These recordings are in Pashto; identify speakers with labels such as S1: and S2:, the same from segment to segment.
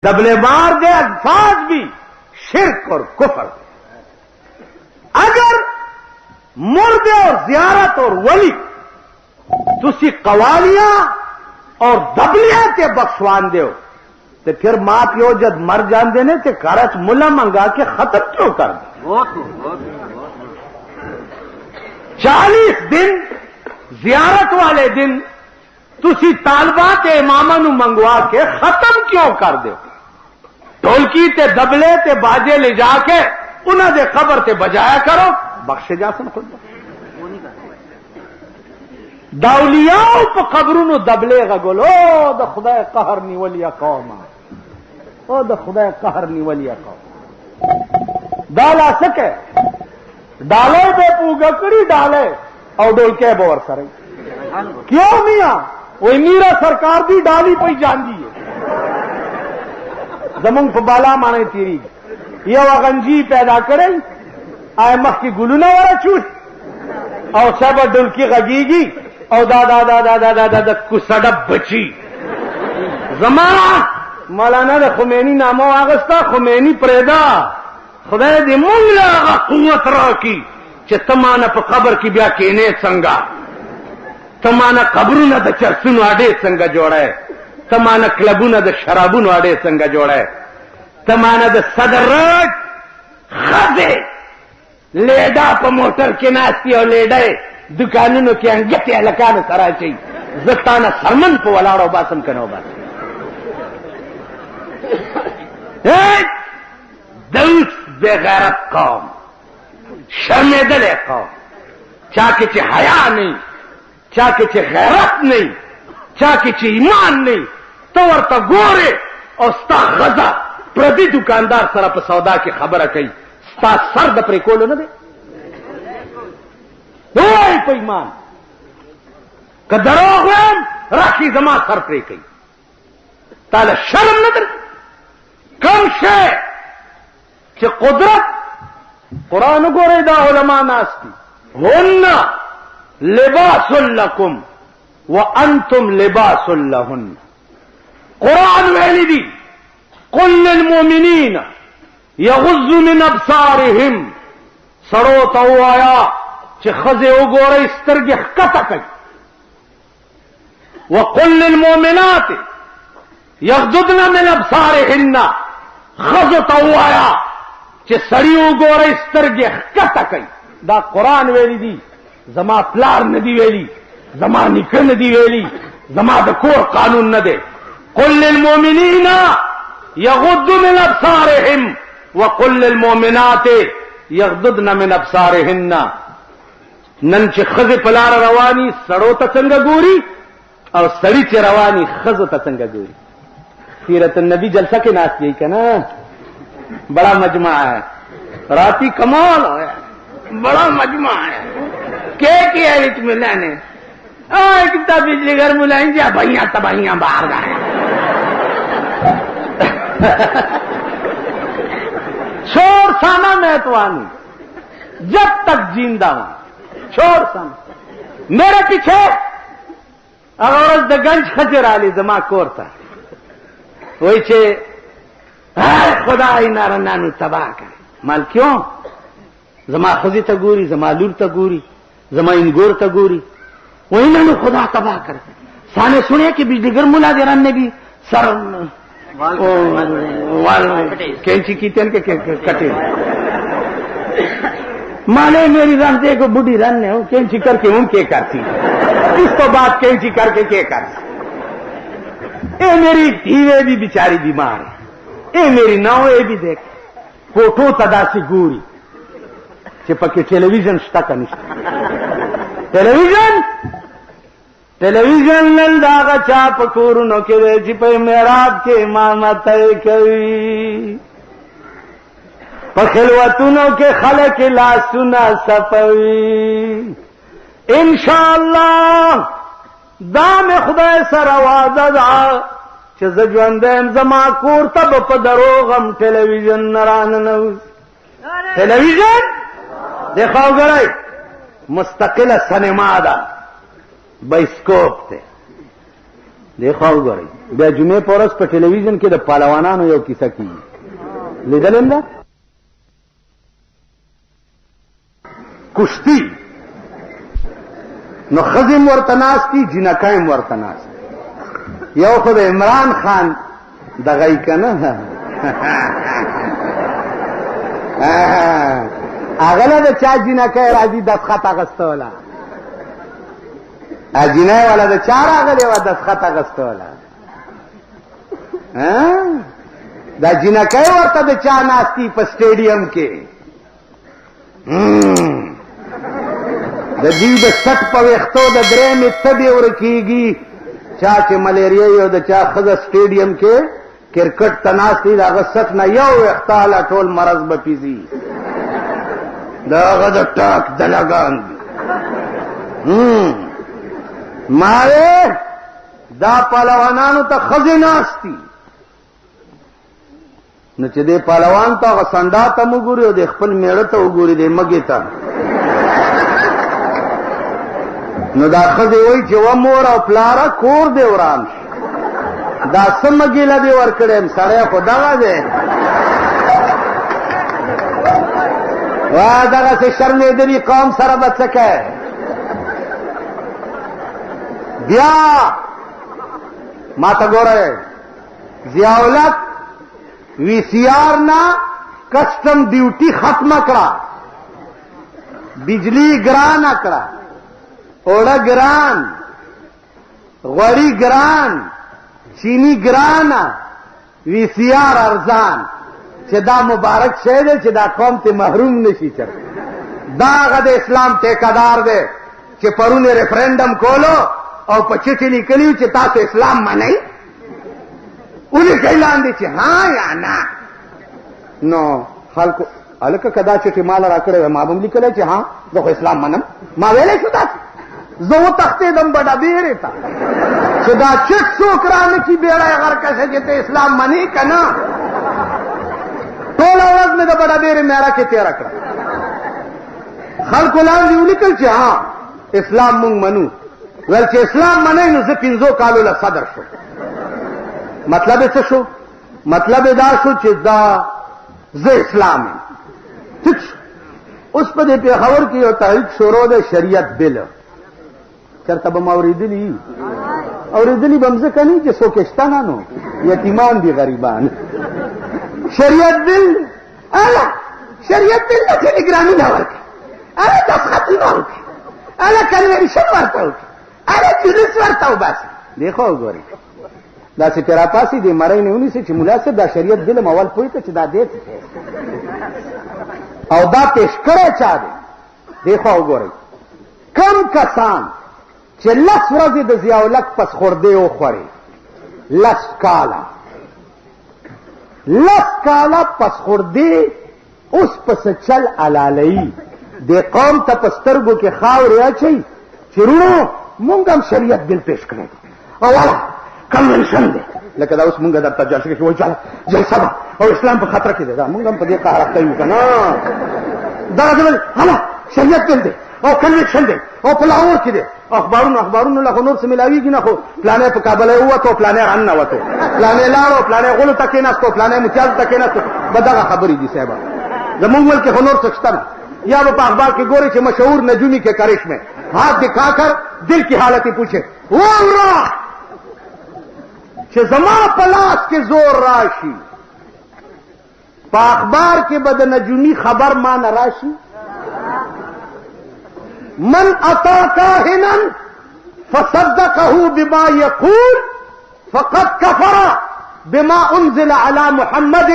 S1: दबले मार दे अल्फाज भी शिरक और कुफर। अगर मुर्दे और जियारत और वली तुसी कवालियां और दबलियां ते बख्शवान दो तो फिर मां प्यो जद मर जाते ने ते घर च मुला मंगा के खत्म क्यों कर दे? 40 दिन जियारत वाले दिन तुसी तालबा ते इमामा नू मंगवा के खत्म क्यों कर दो? ढोलकी ते दबले ते बाजे ले जाके उन्हां दे कबर ते बजाया करो, बख्शे जा सन खुद। दाउलियाओं पर कबरों नु दबले गगोलो द खुदा कहर नी वलिया कौम, ओ द खुदा कहर नी वलिया कौम डाला सके डाले पे पूगकड़ी डाले और डोल के बोर सरे क्यों मियां वही मीरा सरकार दी डाली पई जांदी है जमंग फबाला माने तीरी ये वगंजी पैदा करे आए मख की गुलूना वाला चूट और सब डुलकी गगीगी और दादा दादा दादा दादा कुसडब बची जमाना मौलाना ने खुमैनी नामो आगस्ता खुमैनी प्रेदा खुदा दी मुंगला कुवत राकी चे तमाना पर कबर की ब्या केने संगा तमाना कब्रू न द चरसुन आडे संगा जोड़े तमाना क्लबू न द शराबुन आडे संगा जोड़े तमाना द सदरट खजे लेडा पर मोटर के नास्ती और लेडे दुकानों के अंगते लकान कराची जताना सरमन को वलाड़ो बासम कनो बास दौस बेगैरत कौम शर्मेदल कौम चाके चे हया नहीं चाके चे गैरत नहीं चाके चे ईमान नहीं तो वर्ता गोरे और स्ता गजा प्रति दुकानदार सरप सौदा की खबर कही स्ता सर्द पर कोलो न दे ईमान कदरोग राखी जमा सर पे कही ताले शर्म न दे कम शे चे कुदरत कुरान गोरे दा उलमा नास्ती हुन्ना लिबासुल लकुम व अंतुम लिबासुल लहुन्न कुरान वेली दी कुल लिल मोमिनीन यगुज़्ज़ु मिन अब्सारिहिम सड़ो तो आया चे खजे उगोरे स्तरगे कता कई व कुल लिल मोमिनात यगुज़्ज़ुन मिन अब्सारिहिन्ना खज तो आया चे सड़ी उगोरे स्तरगे कता कई दा कुरान वेली दी जमा प्लार नदी वेली जमा निकर नदी वेली जमा दकोर कानून न दे कुल लिल मोमिनीना यगुद्दु मिन अब्सारिहिम व कुल लिल मोमिनात यगुद्दुन मिन अब्सारिहिन्ना नन चे खज पलार रवानी सड़ो तसंग गोरी और सड़ी चे रवानी खज तसंग गोरी सीरत नबी जलसा के नाच यही का ना बड़ा मजमा है राती कमाल है बड़ा मजमा है के रिच मिलाने कितना बिजली घर मिलाई जा भैया तबाहियां बाहर गए छोड़ साना महतवानी जब तक जिंदा हूं छोड़ साना मेरे पीछे अगर दगंज खजर आली जमा कोरता वही छे खुदा ही नारा नानू तबाह करे माल क्यों जमा खजी तगूरी जमा लूर तगूरी जमा इंगोर तगूरी वही नानू खुदा तबाह करे साने सुने कि बिजली घर मुला दे रन ने भी सर कैंची की तेल के कटे माने मेरी रन देखो बुढ़ी रन ने कैंची करके उनके करती इसको बात कैंची करके के करती ए मेरी धीरे भी बिचारी बीमार है ए मेरी नाव ए भी देख फोटो तदासी गोरी चिपके टेलीविजन तक टेलीविजन टेलीविजन नंदागा चाप कूरनो के वे चिपे मेराब के मामा तय कवी पखिलवतुनों के खले के लासुना सपवी इंशाअल्लाह दाम खुदा सर आवाज़ जंदेम जमा कोर तब पदरोगम टेलीविजन नरान नऊज टेलीविजन देखो गए मुस्तकिल सिनेमा दा बाइस्कोप थे دیکھو وګورئ بیا جمعې په ورځ په ټلویزیون کې د پهلوانانو یو کیسه کیږي لیدل هم ده کشتی نو ښځې م ورته ناستي جینکۍ م ورته ناست یو خو د عمران خان دغه یې که نه هغه له د چا جینکۍ راځي دستخط اخیستوله جینۍ والا د چا راغلې وه دستخط اخیستوله دا جینکۍ ورته د چا ناستي په سټیډیم کې د دوی د سټ په ویښتو د درېیمې تبې ورکېږي چا چې ملیریا یو د چا ښځه سټیډیم کې کرکټ ته ناست دي د هغه سټ نه یو ویښته هله ټول مرض به پیځي د هغه د ټاک دلګان دي ما دا پهلوانانو ته ښځې ناست دي نو چې دې پهلوان ته هغه سنډا ته م وګوري او د خپل میړه ته وګوري دې مږې ته نو دا ښځې وایي چې و مور او پلاره کور دې وران شي دا څه مږیله دې ورکړی یم سړی خو دغه دی وا دغسې شرمېدلي قوم سره به څه کوې بیا ما ته ګورئ ضیاءالحق وی سی آر نه کسٹم ډیوټي ختمه کړه بجلی ګرانه کړه اوړه ګران غوړي ګران چینی ګرانه وی سی آر ارزان چې دا مبارک شی دی چې دا قوم ته محروم نشي چرته دا هغه د اسلام ټیکهدار دی چې پرونه ریفرنډم کولو او په چټې لیکلي چې تاسو اسلام منئ ولیکئ لاندې چې ها یا نه نو خلکو هلکه که دا چټې ماله را کړی وی ما به هم لیکلی چې ها زه خو اسلام منم ما ویلی شو داسې زه وتښتېدم به ډبېرې ته چې دا چټ څوک را نه کي بیړی غرکشه چې ته اسلام منې که نه ټوله ورځ مې د بډبېرې میاره کې تېره کړه خلکو لاندې ولیکل چې ها اسلام مونږ منو ویل چې اسلام منئ نو زه 5 کالو له صدر شو مطلب یې څه شو مطلب یې دا شو چې دا زه اسلام یم ټیک شو اوس په دې پېښور کې یو تحریک شروع دی شریعت بل چېرته به م اورېدلي اورېدلي به م ځکه نه چې څوک یې شته نه نو یتیمان دي غریبان شریعت بل اله شریعت بل ته ټیلیګرامي نه ورکړي اله دستخطونه وکړي اله کنوینشن ورته وکړي اله جلوس ورته وباسي دیکھو وګورئ داسې پې راپاسي دې مرۍ نه ونیسي چې ملا صاحب دا شریعت بل م اول پوه ته چې دا دی او دا پیش کړی چا دی دیکھو وګورئ کم کسان چې 10 ورځې د ضیاءالحق پسخوردې وخوړې 10 کاله 10 کاله پسخوردې اوس پس چل علالهی دې قوم ته په سترګو کې خاورې اچوي چې وروڼو مونږ هم شریعت بل پیش کړی دی او والا کنونشن دی لکه دا اوس مونږ درته جلسه کې وایي جلسه ده او اسلام په خطره کې دی دا مونږ هم په دې قهر اخته یو که نه دغه ډول هله شریعت بل دی او کنونشن دی او په لاهور کې دی اخبارونو له خو نور څه میلاویږي نه خو پلانې په کابل یې ووتو پلانې راننوتو پلانې لاړو پلانې غولو ته کېناستو پلانې متیازو ته کېناستو به دغه خبرې دي صاحبه زمونږ ملک کې خو نور څه شته نه یا به په اخبار کې ګوري چې مشهور نجومی کے کرش میں ہاتھ دکھا کر دل کی حالت پوچھے والله چې زما په لاس کې زور راشي په اخبار کې به د نجومی خبر ما نه راشي من اتا کاهنا فصدقه بما يقول فقد كفر بما انزل على محمد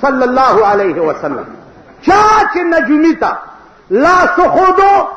S1: صلی الله علیه وسلم چا چې نجومی ته لاس خودو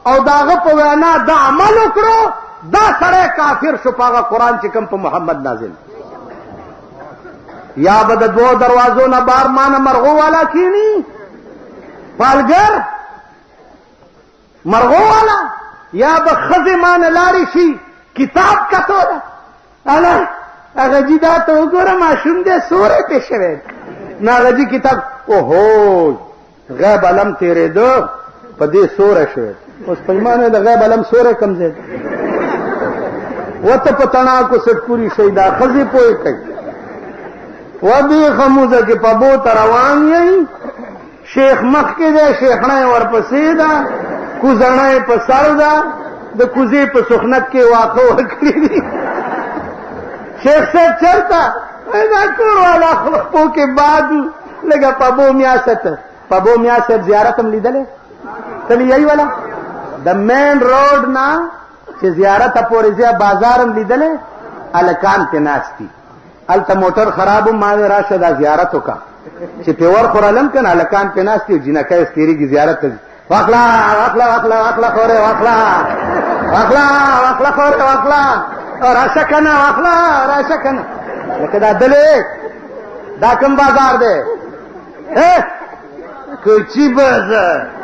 S1: او داغه په وینا د عمل وکړو دا سره کافر شو په هغه قرآن چې کوم په محمد نازل یا به د 2 دروازو نه بار مانه مرغو والا کینی پالګر مرغو والا یا به ښځې مانه لاړې شي کتاب کتوله اله هغه جي دا ته وګوره ماشوم دی سوری پې شوی نو هغه جي کتاب اوهو غیب علم تېرېده په دې سوری شوی اوس په ایمان د غیب علم سوری کوم ځای وته په تڼاکو سټکوري شي دا خزي پوي کوي ودي خموزه کې په بوت روان یې شیخ مخ کې ده شیخنه ورپسې ده کوزنه په سر ده د کوزي په سخنت کې واقع ورکړي دي شیخ صاحب چلتا دا کور والا خلقو کې بعد لګه پابو میا صاحب زیارت هم لیدلې کلی یې والا د مین روډ نه چې زیارت پورې ځه بازار هم لیدلې الکان ته ناشتي الته موټر خراب ما راشه دا زیارت وکا چې پیور خورالم کنه الکان په ناشتي جنکه استریږي زیارت ته واخلا خوره واخلا خوره واخلا راشه کنه واخلا راشه کنه لکه دا دلې دا کوم بازار دی کوچی بازار